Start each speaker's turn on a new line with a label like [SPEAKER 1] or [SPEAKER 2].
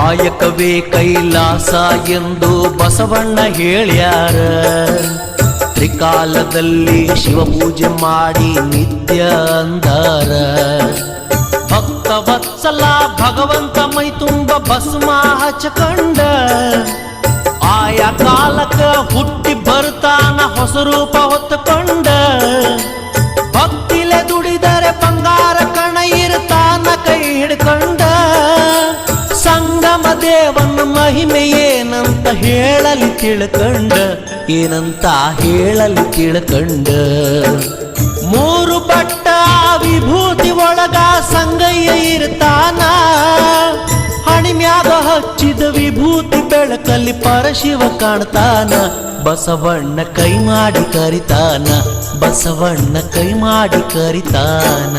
[SPEAKER 1] ಕಾಯಕವೇ ಕೈಲಾಸ ಎಂದು ಬಸವಣ್ಣ ಹೇಳ್ಯಾರ. ತ್ರಿಕಾಲದಲ್ಲಿ ಶಿವಪೂಜೆ ಮಾಡಿ ನಿತ್ಯ ಅಂದಾರ. ಭಕ್ತವತ್ಸಲ ಭಗವಂತ ಮೈ ತುಂಬ ಭಸ್ಮ ಹಚ್ಚಕೊಂಡ, ಆಯಾ ಕಾಲಕ್ಕ ಹುಟ್ಟಿ ಬರ್ತಾನ ಹೊಸ ರೂಪ ಹೊತ್ತುಕೊಂಡ. ಭಕ್ತಿಲೆ ದುಡಿದರೆ ಬಂಗಾರ ಕಣ ಇರ್ತಾನ ಕೈ ಹಿಡ್ಕೊಂಡ. ಸಂಗಮ ದೇವನ ಮಹಿಮೆ ಏನಂತ ಹೇಳಲಿ ತಿಳ್ಕಂಡ, ಏನಂತ ಹೇಳಲಿ ತಿಳ್ಕಂಡ. ಮೂರು ಬಟ್ಟ ವಿಭೂತಿ ಒಳಗ ಸಂಗಯ್ಯ ಇರ್ತಾನ. ಹಣಿಮ್ಯಾಗ ಹಚ್ಚಿದ ವಿಭೂತಿ ಬೆಳಕಲ್ಲಿ ಪರಶಿವ ಕಾಣ್ತಾನ. ಬಸವಣ್ಣ ಕೈ ಮಾಡಿ ಕರಿತಾನ, ಬಸವಣ್ಣ ಕೈ ಮಾಡಿ ಕರಿತಾನ.